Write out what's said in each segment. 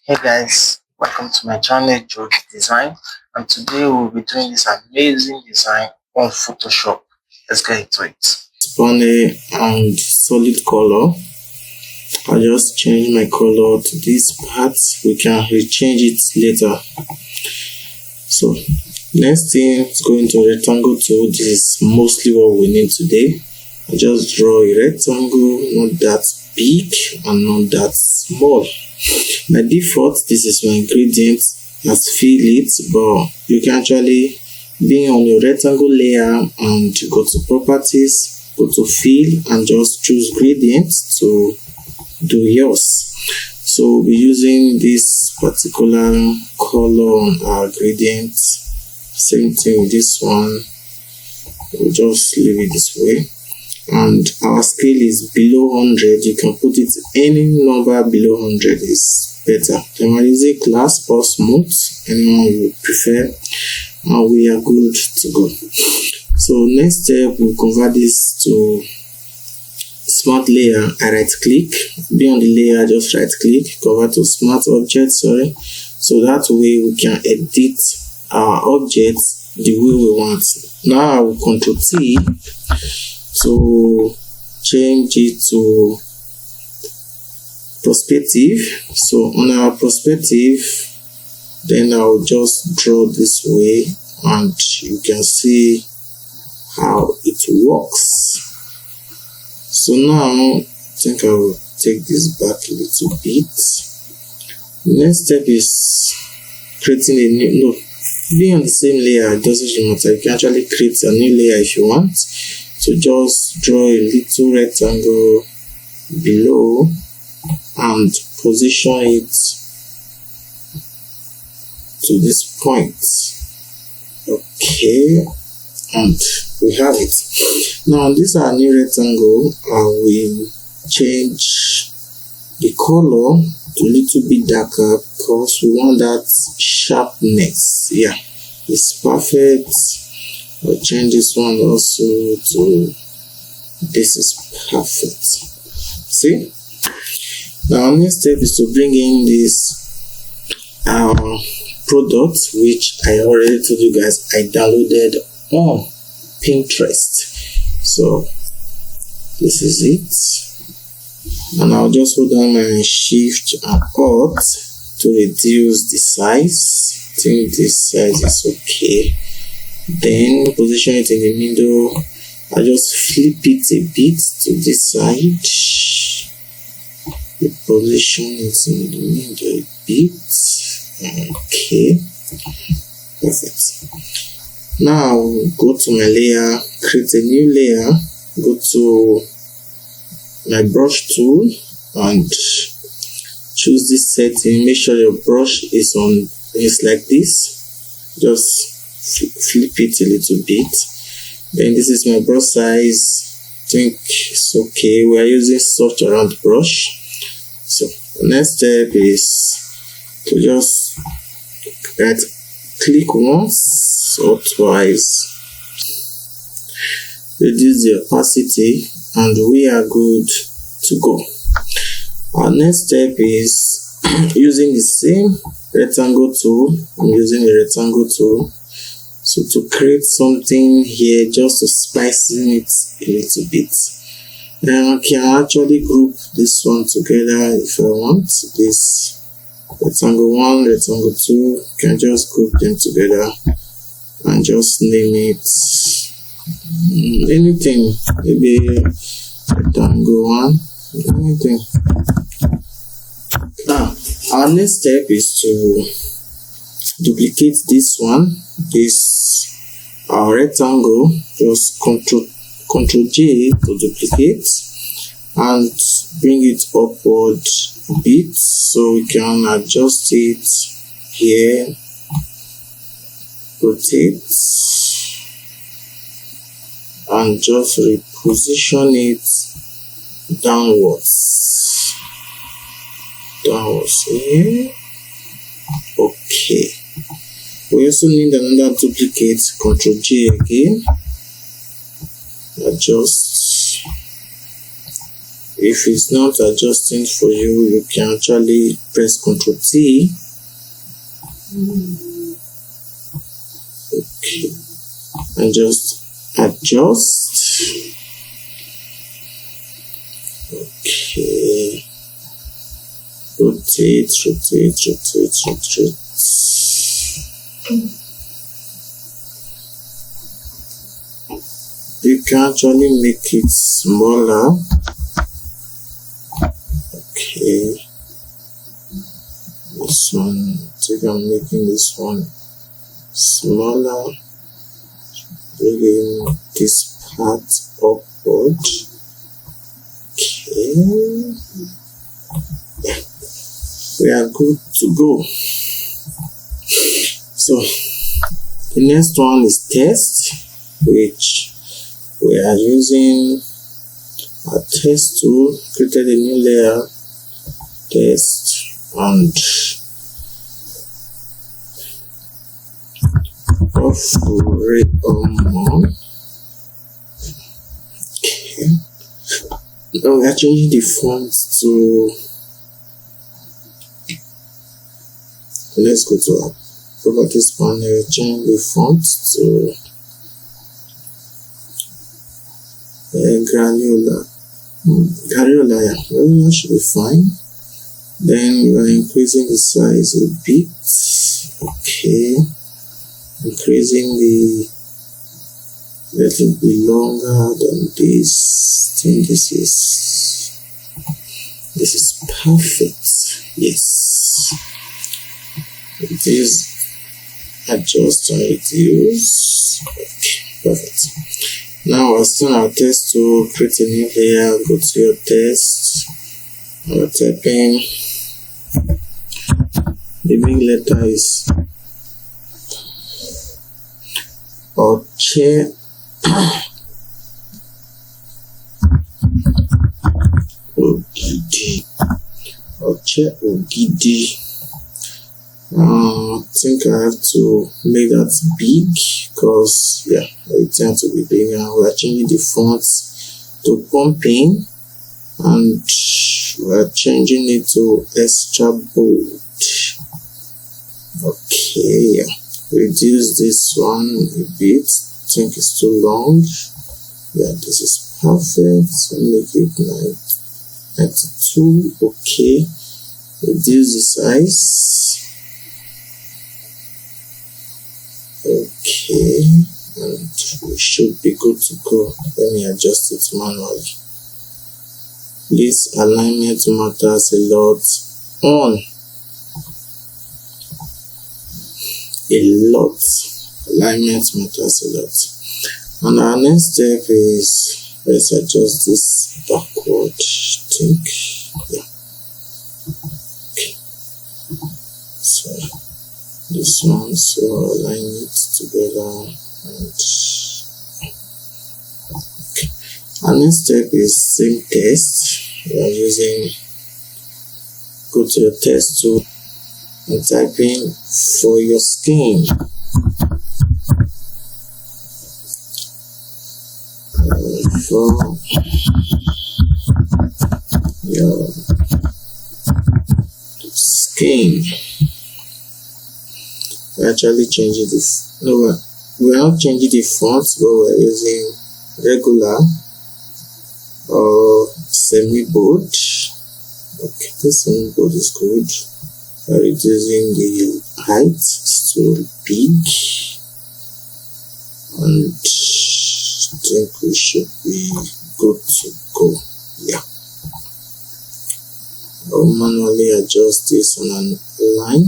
Hey guys, welcome to my channel George Design, and today we'll be doing this amazing design on Photoshop. Let's get into it. Panel and solid color. I just change my color to this part. We can rechange it later. So next thing is going to rectangle tool. This is mostly what we need today. I just draw a rectangle, not that big and not that small. By default, this is my ingredient as fill it, but you can actually be on your rectangle layer and go to properties, go to fill and just choose gradient to do yours. So we'll be using this particular color on our gradient. Same thing with this one. We'll just leave it this way. And our scale is below 100. You can put it any number below 100 is better. Then we're using glass or smooth, anyone you prefer, and we are good to go. So next step, we'll convert this to smart layer. I right click, be on the layer, just right click, convert to smart object, so that way we can edit our objects the way we want. Now I will Ctrl T to change it to perspective. So on our perspective, then I'll just draw this way and you can see how it works. So now I think I will take this back a little bit. Next step is creating a new, being on the same layer, it doesn't matter. You can actually create a new layer if you want. So just draw a little rectangle below and position it to this point. Okay, and we have it. Now this is our new rectangle. I will change the color to a little bit darker because we want that sharpness. Yeah, it's perfect. I'll change this one also to this is perfect. See? Now next step is to bring in this product which I already told you guys I downloaded on Pinterest. So this is it, and I'll just hold down my shift and alt to reduce the size. I think this size is okay. Then position it in the middle. I just flip it a bit to this side. Position it in the middle a bit. Okay, perfect. Now go to my layer, create a new layer, go to my brush tool and choose this setting. Make sure your brush is on, it's like this. Just flip it a little bit. Then this is my brush size. I think it's okay. We are using soft around brush. So the next step is to just right click once or twice, reduce the opacity, and we are good to go. Our next step is using the same rectangle tool. I'm using a rectangle tool. So to create something here, just to spice it a little bit. And I can actually group this one together if I want. This rectangle 1, rectangle 2, can just group them together and just name it anything, maybe rectangle 1, anything. Now our next step is to duplicate this one, this rectangle. Just Ctrl J to duplicate and bring it upward a bit so we can adjust it here, rotate and just reposition it downwards here. Okay, we also need another duplicate. Ctrl J again, adjust If it's not adjusting for you, you can actually press Ctrl T. Okay, and just adjust. Okay, rotate. You can actually make it smaller. Okay, this one, I think I'm making this one smaller, bringing this part upward. Okay, we are good to go. So the next one is test, which we are using a test tool. Created a new layer, test, and off rate on. Okay, now we are changing the font to, let's go to our properties panel, change the font to granular. Yeah, that should be fine. Then we are increasing the size a bit. Okay, increasing the little bit longer than this. I think this is perfect. Yes, it is. Adjust and reduce. Okay, perfect. Now we're still our test to create a new layer. Go to your test. I'll type in, the main letter is Oche. Ogidi. I think I have to make that big because it tends to be bigger. We are changing the fonts to pumping and we are changing it to extra bold. Okay, reduce this one a bit. I think it's too long. Yeah, this is perfect. So make it 92. Okay, reduce the size. Okay, and we should be good to go. Let me adjust it manually. Please, alignment matters a lot. Alignment matters a lot. And our next step is, let's adjust this backward. I think, yeah. Okay. So this one, so align it together. And okay. Our next step is same test. We are using, go to your test tool and type in for your skin. For your skin. We're actually changing this. No, we're not changing the font, but we're using regular or semi-bold. Okay, this semi-bold is good. We're reducing the height, it's too big, and I think we should be good to go. Yeah. I'll manually adjust this on a line.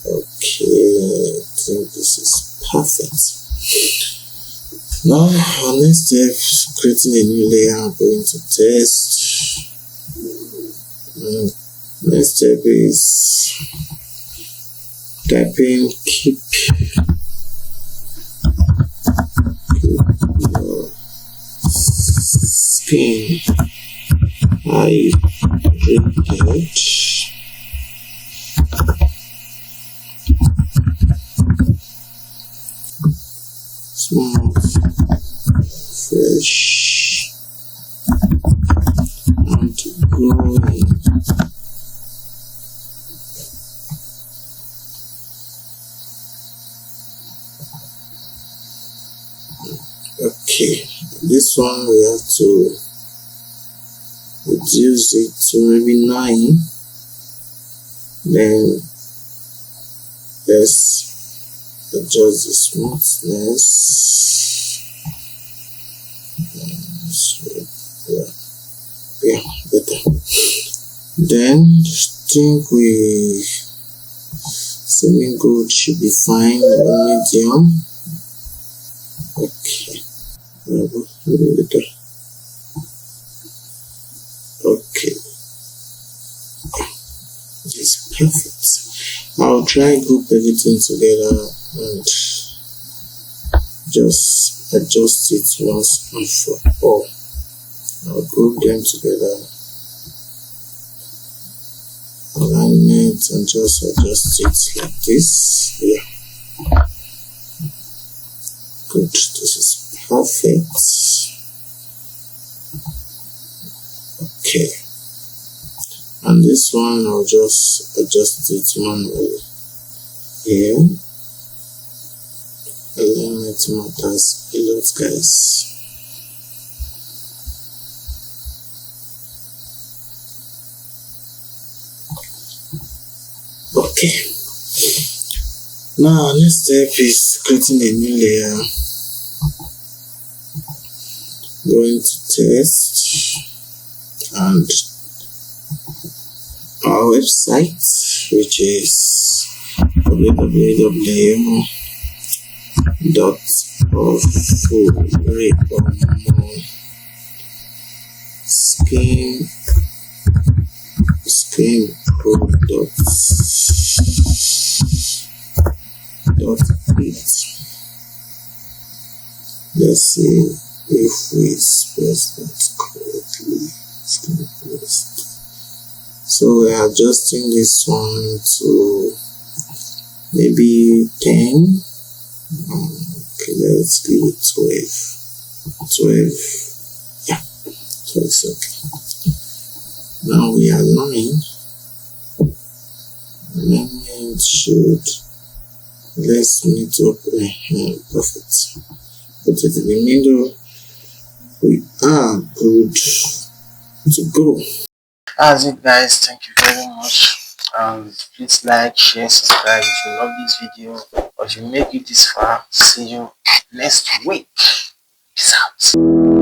Okay, I think this is perfect. Now, our next step is creating a new layer. I'm going to test. Next step is typing keep your skin hydrated. Smooth, fresh. going. Okay, this one we have to reduce it to maybe 9. Then let's adjust the smoothness. Yeah, better. Then I think we semi-gold should be fine, or medium. Okay, maybe better. Okay, it's perfect. I'll try group everything together and just adjust it once and for all. I'll group them together, alignment, and just adjust it like this. Yeah, good. This is perfect. Okay, and this one I'll just adjust it manually here. Alignment matters a lot, guys. Okay, now next step is creating a new layer. Going to test and our website, which is www.skinpro.it. Let's see if we spell that correctly. So we are adjusting this one to maybe 10. Okay, let's give it 12. Yeah, so it's okay. Now we align. Alignment should let's meet up. Perfect. Put it in the middle. We are good to go. That's it, guys. Thank you very much. Please like, share, subscribe if you love this video, or if you make it this far. See you next week. Peace out.